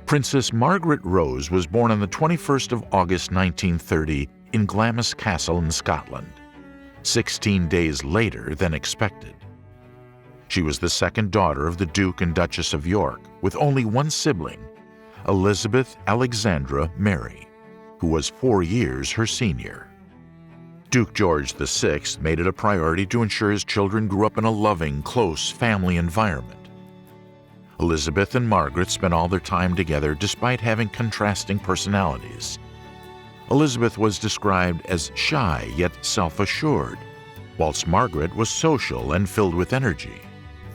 Princess Margaret Rose was born on the 21st of August 1930 in Glamis Castle in Scotland, 16 days later than expected. She was the second daughter of the Duke and Duchess of York, with only one sibling, Elizabeth Alexandra Mary, who was 4 years her senior. Duke George VI made it a priority to ensure his children grew up in a loving, close family environment. Elizabeth and Margaret spent all their time together despite having contrasting personalities. Elizabeth was described as shy yet self-assured, whilst Margaret was social and filled with energy.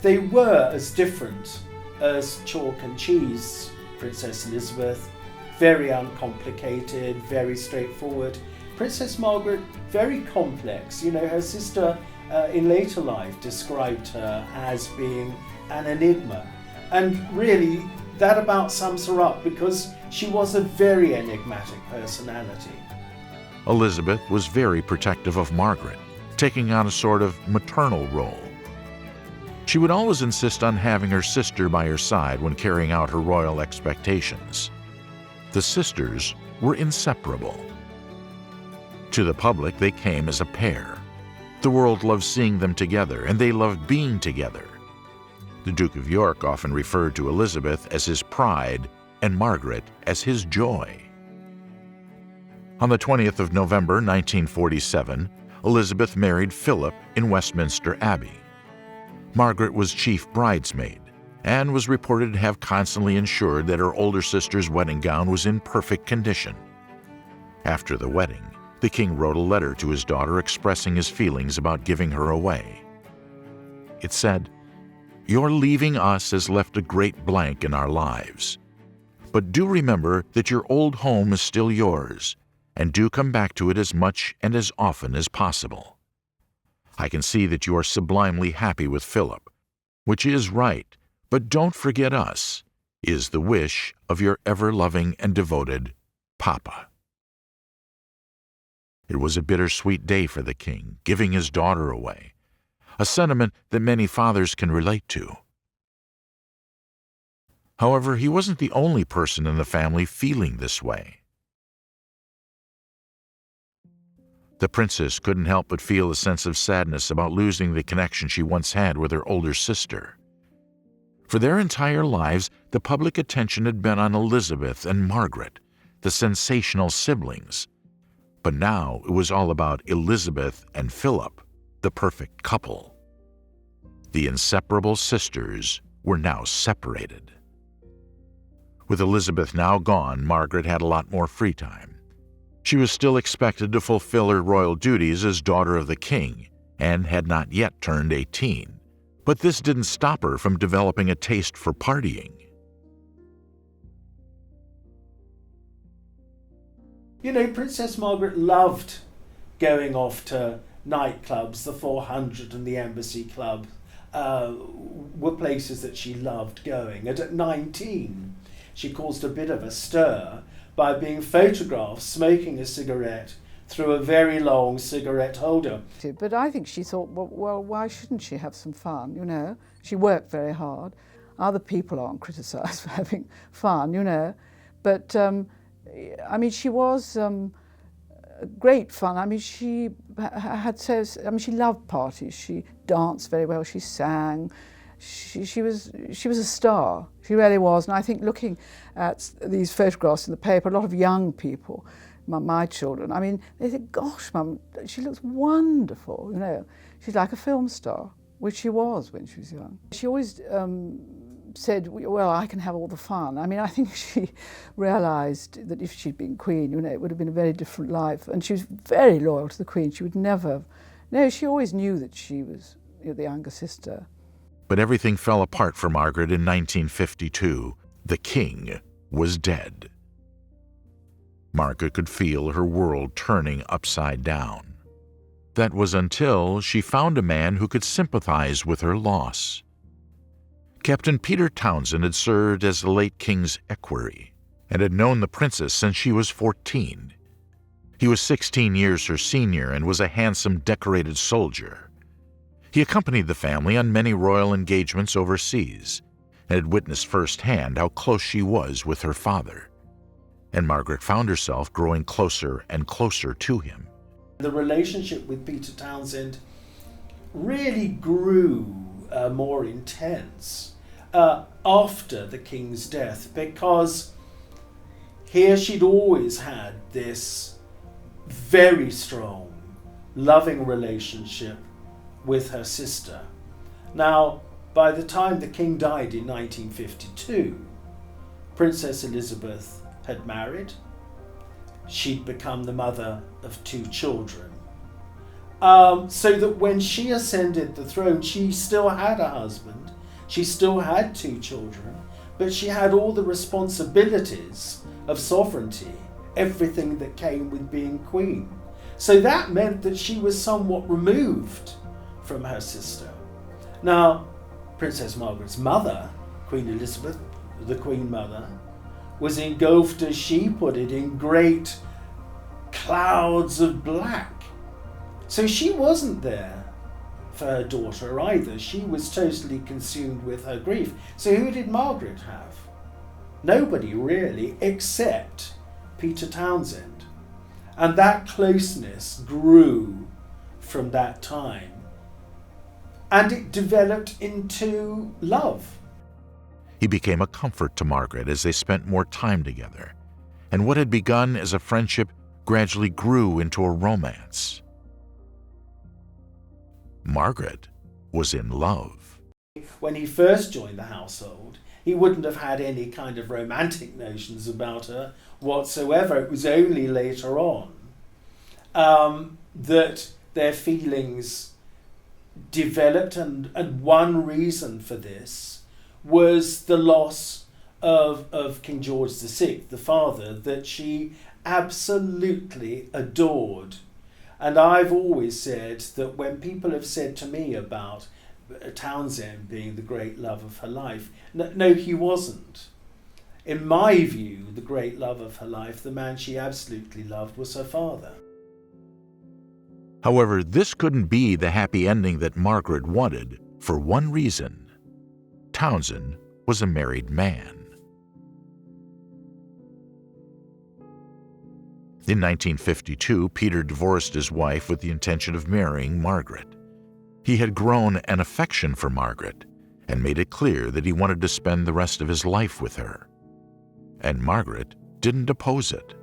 They were as different as chalk and cheese, Princess Elizabeth, very uncomplicated, very straightforward. Princess Margaret, very complex. Her sister in later life described her as being an enigma. And really, that about sums her up because she was a very enigmatic personality. Elizabeth was very protective of Margaret, taking on a sort of maternal role. She would always insist on having her sister by her side when carrying out her royal expectations. The sisters were inseparable. To the public, they came as a pair. The world loved seeing them together, and they loved being together. The Duke of York often referred to Elizabeth as his pride and Margaret as his joy. On the 20th of November 1947, Elizabeth married Philip in Westminster Abbey. Margaret was chief bridesmaid and was reported to have constantly ensured that her older sister's wedding gown was in perfect condition. After the wedding, the king wrote a letter to his daughter expressing his feelings about giving her away. It said, "Your leaving us has left a great blank in our lives. But do remember that your old home is still yours, and do come back to it as much and as often as possible. I can see that you are sublimely happy with Philip, which is right, but don't forget us, is the wish of your ever-loving and devoted Papa." It was a bittersweet day for the king, giving his daughter away, a sentiment that many fathers can relate to. However, he wasn't the only person in the family feeling this way. The princess couldn't help but feel a sense of sadness about losing the connection she once had with her older sister. For their entire lives, the public attention had been on Elizabeth and Margaret, the sensational siblings. But now it was all about Elizabeth and Philip, the perfect couple. The inseparable sisters were now separated. With Elizabeth now gone, Margaret had a lot more free time. She was still expected to fulfill her royal duties as daughter of the king and had not yet turned 18. But this didn't stop her from developing a taste for partying. Princess Margaret loved going off to nightclubs. The 400 and the Embassy Club were places that she loved going. And at 19, she caused a bit of a stir by being photographed smoking a cigarette through a very long cigarette holder. But I think she thought, well, why shouldn't she have some fun, She worked very hard. Other people aren't criticised for having fun, But, she was great fun. She she loved parties. She danced very well. She sang. She was a star. She really was. And I think looking at these photographs in the paper, a lot of young people, my children, they think, gosh, Mum, she looks wonderful, She's like a film star, which she was when she was young. She always said, well, I can have all the fun. I think she realised that if she'd been Queen, it would have been a very different life. And she was very loyal to the Queen. She would never, she always knew that she was the younger sister. But everything fell apart for Margaret in 1952. The king was dead. Margaret could feel her world turning upside down. That was until she found a man who could sympathize with her loss. Captain Peter Townsend had served as the late king's equerry and had known the princess since she was 14. He was 16 years her senior and was a handsome, decorated soldier. He accompanied the family on many royal engagements overseas. and had witnessed firsthand how close she was with her father. And Margaret found herself growing closer and closer to him. The relationship with Peter Townsend really grew more intense after the king's death, because here she'd always had this very strong, loving relationship with her sister. Now, by the time the king died in 1952, Princess Elizabeth had married. She'd become the mother of 2 children. So that when she ascended the throne, she still had a husband, she still had 2 children, but she had all the responsibilities of sovereignty, everything that came with being queen. So that meant that she was somewhat removed from her sister. Now, Princess Margaret's mother, Queen Elizabeth, the Queen Mother, was engulfed, as she put it, in great clouds of black. So she wasn't there for her daughter either. She was totally consumed with her grief. So who did Margaret have? Nobody really, except Peter Townsend. And that closeness grew from that time. And it developed into love. He became a comfort to Margaret as they spent more time together, and what had begun as a friendship gradually grew into a romance. Margaret was in love. When he first joined the household, he wouldn't have had any kind of romantic notions about her whatsoever. It was only later on that their feelings developed, and one reason for this was the loss of King George VI, the father, that she absolutely adored. And I've always said that when people have said to me about Townsend being the great love of her life, no, he wasn't. In my view, the great love of her life, the man she absolutely loved, was her father. However, this couldn't be the happy ending that Margaret wanted for one reason. Townsend was a married man. In 1952, Peter divorced his wife with the intention of marrying Margaret. He had grown an affection for Margaret and made it clear that he wanted to spend the rest of his life with her. And Margaret didn't oppose it.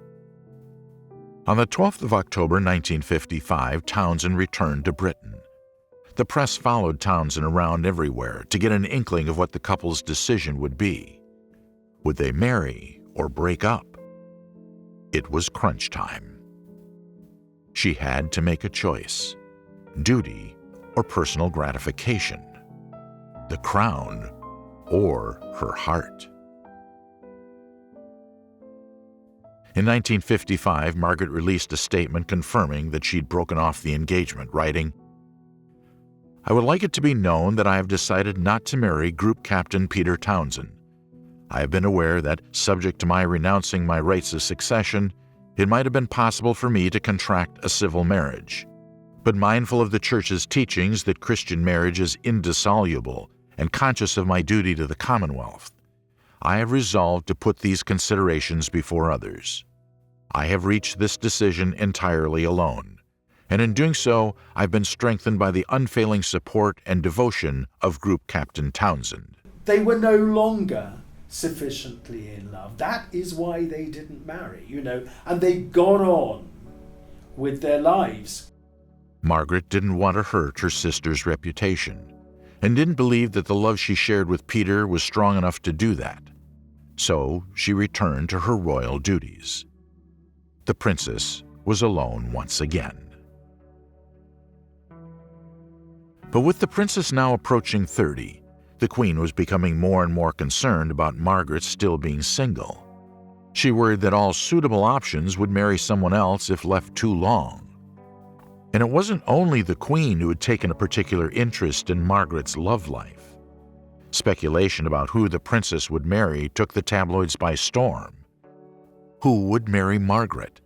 On the 12th of October 1955, Townsend returned to Britain. The press followed Townsend around everywhere to get an inkling of what the couple's decision would be. Would they marry or break up? It was crunch time. She had to make a choice: duty or personal gratification, the crown or her heart. In 1955, Margaret released a statement confirming that she'd broken off the engagement, writing, "I would like it to be known that I have decided not to marry Group Captain Peter Townsend. I have been aware that, subject to my renouncing my rights of succession, it might have been possible for me to contract a civil marriage. But mindful of the Church's teachings that Christian marriage is indissoluble and conscious of my duty to the Commonwealth, I have resolved to put these considerations before others. I have reached this decision entirely alone, and in doing so, I've been strengthened by the unfailing support and devotion of Group Captain Townsend." They were no longer sufficiently in love. That is why they didn't marry, and they got on with their lives. Margaret didn't want to hurt her sister's reputation, and didn't believe that the love she shared with Peter was strong enough to do that. So she returned to her royal duties. The princess was alone once again. But with the princess now approaching 30, the Queen was becoming more and more concerned about Margaret still being single. She worried that all suitable options would marry someone else if left too long. And it wasn't only the Queen who had taken a particular interest in Margaret's love life. Speculation about who the princess would marry took the tabloids by storm. Who would marry Margaret?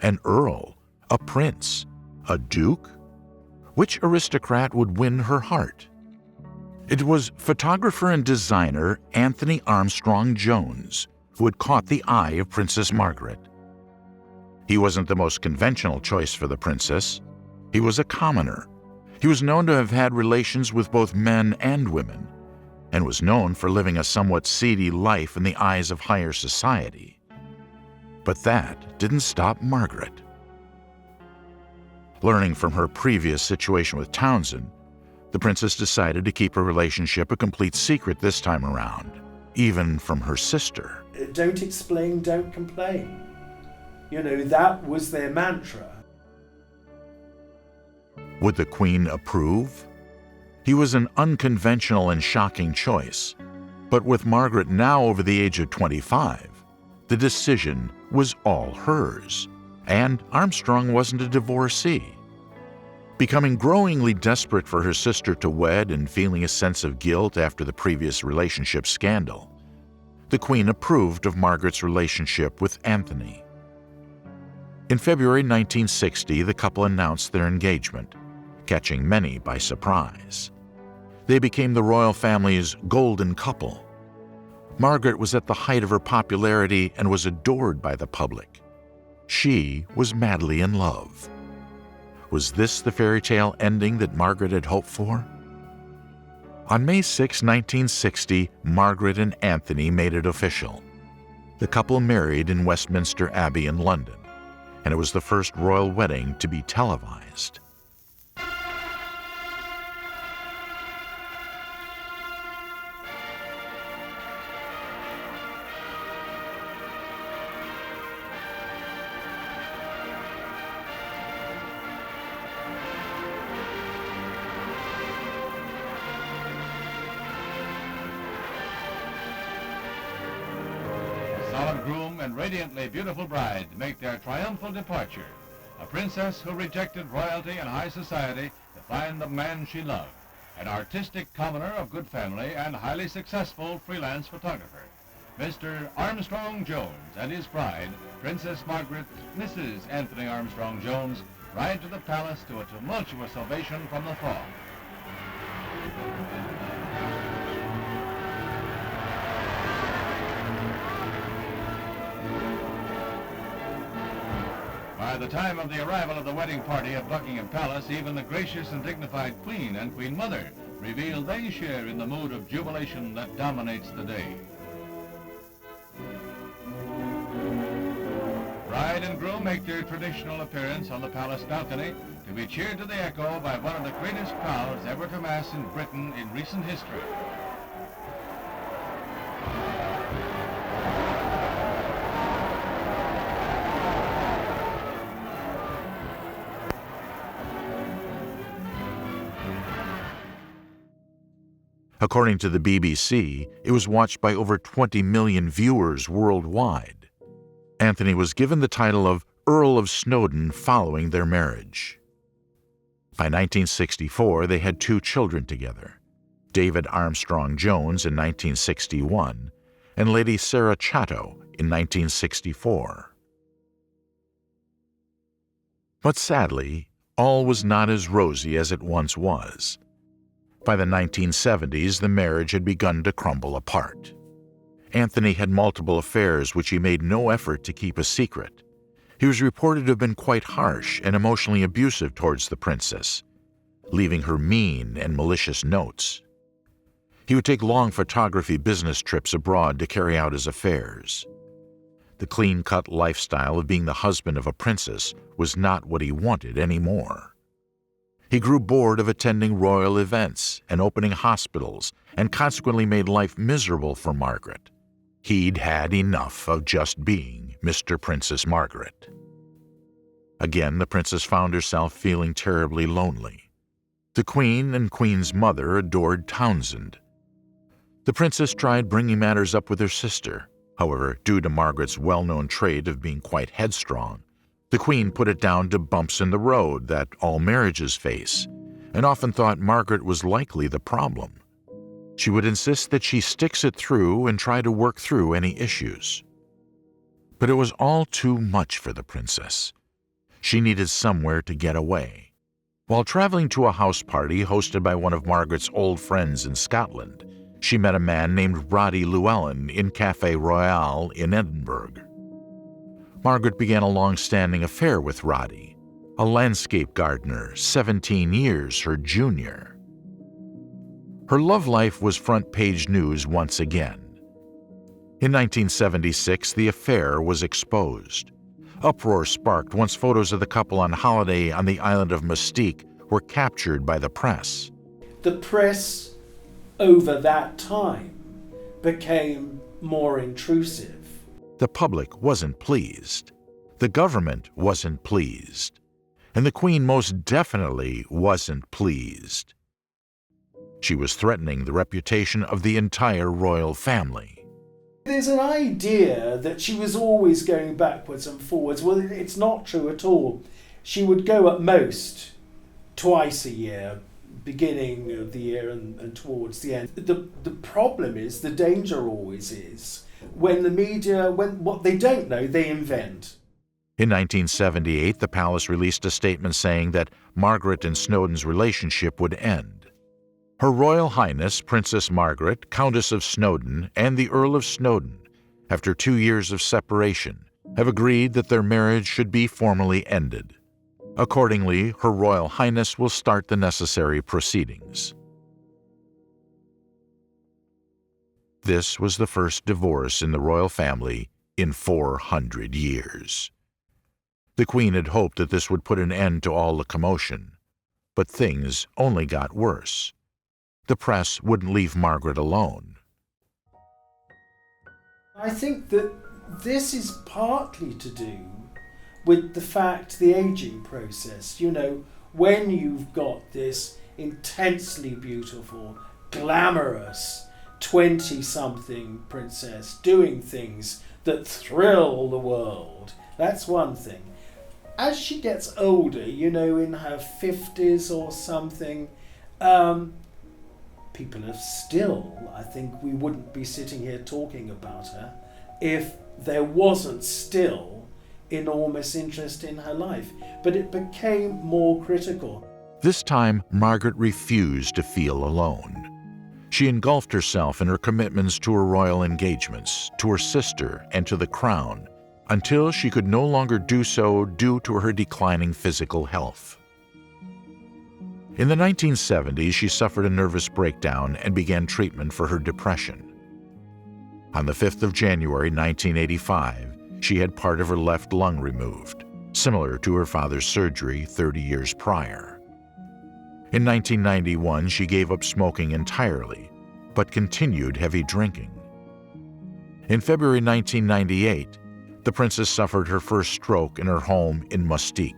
An earl? A prince? A duke? Which aristocrat would win her heart? It was photographer and designer Anthony Armstrong Jones who had caught the eye of Princess Margaret. He wasn't the most conventional choice for the princess. He was a commoner. He was known to have had relations with both men and women, and was known for living a somewhat seedy life in the eyes of higher society. But that didn't stop Margaret. Learning from her previous situation with Townsend, the princess decided to keep her relationship a complete secret this time around, even from her sister. Don't explain, don't complain. You know, that was their mantra. Would the Queen approve? He was an unconventional and shocking choice, but with Margaret now over the age of 25, the decision was all hers, and Armstrong wasn't a divorcee. Becoming growingly desperate for her sister to wed and feeling a sense of guilt after the previous relationship scandal, the Queen approved of Margaret's relationship with Anthony. In February 1960, the couple announced their engagement, catching many by surprise. They became the royal family's golden couple. Margaret was at the height of her popularity and was adored by the public. She was madly in love. Was this the fairy tale ending that Margaret had hoped for? On May 6, 1960, Margaret and Anthony made it official. The couple married in Westminster Abbey in London, and it was the first royal wedding to be televised. Solemn groom and radiantly beautiful bride make their triumphal departure. A princess who rejected royalty and high society to find the man she loved. An artistic commoner of good family and highly successful freelance photographer. Mr. Armstrong Jones and his bride, Princess Margaret, Mrs. Anthony Armstrong Jones, ride to the palace to a tumultuous ovation from the throng. By the time of the arrival of the wedding party at Buckingham Palace, even the gracious and dignified Queen and Queen Mother reveal they share in the mood of jubilation that dominates the day. Bride and groom make their traditional appearance on the palace balcony to be cheered to the echo by one of the greatest crowds ever to mass in Britain in recent history. According to the BBC, it was watched by over 20 million viewers worldwide. Anthony was given the title of Earl of Snowdon following their marriage. By 1964, they had 2 children together, David Armstrong Jones in 1961 and Lady Sarah Chatto in 1964. But sadly, all was not as rosy as it once was. By the 1970s, the marriage had begun to crumble apart. Anthony had multiple affairs which he made no effort to keep a secret. He was reported to have been quite harsh and emotionally abusive towards the princess, leaving her mean and malicious notes. He would take long photography business trips abroad to carry out his affairs. The clean-cut lifestyle of being the husband of a princess was not what he wanted anymore. He grew bored of attending royal events and opening hospitals, and consequently made life miserable for Margaret. He'd had enough of just being Mr. Princess Margaret. Again, the princess found herself feeling terribly lonely. The Queen and Queen's mother adored Townsend. The princess tried bringing matters up with her sister. However, due to Margaret's well-known trait of being quite headstrong, the Queen put it down to bumps in the road that all marriages face, and often thought Margaret was likely the problem. She would insist that she sticks it through and try to work through any issues. But it was all too much for the princess. She needed somewhere to get away. While traveling to a house party hosted by one of Margaret's old friends in Scotland, she met a man named Roddy Llewellyn in Café Royal in Edinburgh. Margaret began a long-standing affair with Roddy, a landscape gardener 17 years her junior. Her love life was front-page news once again. In 1976, the affair was exposed. Uproar sparked once photos of the couple on holiday on the island of Mystique were captured by the press. The press, over that time, became more intrusive. The public wasn't pleased. The government wasn't pleased. And the Queen most definitely wasn't pleased. She was threatening the reputation of the entire royal family. There's an idea that she was always going backwards and forwards. Well, it's not true at all. She would go at most twice a year, beginning of the year and towards the end. The problem is, the danger always is, when the media, when what they don't know, they invent. In 1978, the palace released a statement saying that Margaret and Snowdon's relationship would end. Her Royal Highness Princess Margaret, Countess of Snowdon, and the Earl of Snowdon, after 2 years of separation, have agreed that their marriage should be formally ended. Accordingly, Her Royal Highness will start the necessary proceedings. This was the first divorce in the royal family in 400 years. The Queen had hoped that this would put an end to all the commotion, but things only got worse. The press wouldn't leave Margaret alone. I think that this is partly to do with the fact, the aging process. You know, when you've got this intensely beautiful, glamorous 20-something princess doing things that thrill the world, that's one thing. As she gets older, you know, in her 50s or something, people are still, I think we wouldn't be sitting here talking about her if there wasn't still enormous interest in her life. But it became more critical. This time, Margaret refused to feel alone. She engulfed herself in her commitments to her royal engagements, to her sister, and to the crown, until she could no longer do so due to her declining physical health. In the 1970s, she suffered a nervous breakdown and began treatment for her depression. On the 5th of January 1985, she had part of her left lung removed, similar to her father's surgery 30 years prior. In 1991, she gave up smoking entirely, but continued heavy drinking. In February 1998, the princess suffered her first stroke in her home in Mystique.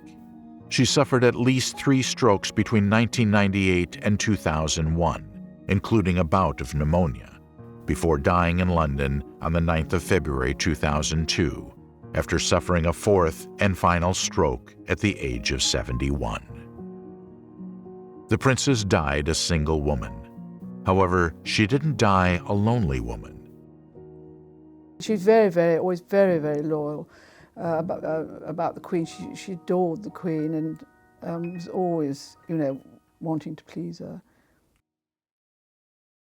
She suffered at least 3 strokes between 1998 and 2001, including a bout of pneumonia, before dying in London on the 9th of February 2002, after suffering a 4th and final stroke at the age of 71. The princess died a single woman. However, she didn't die a lonely woman. She was always very, very loyal about the Queen. She adored the Queen and was always, you know, wanting to please her.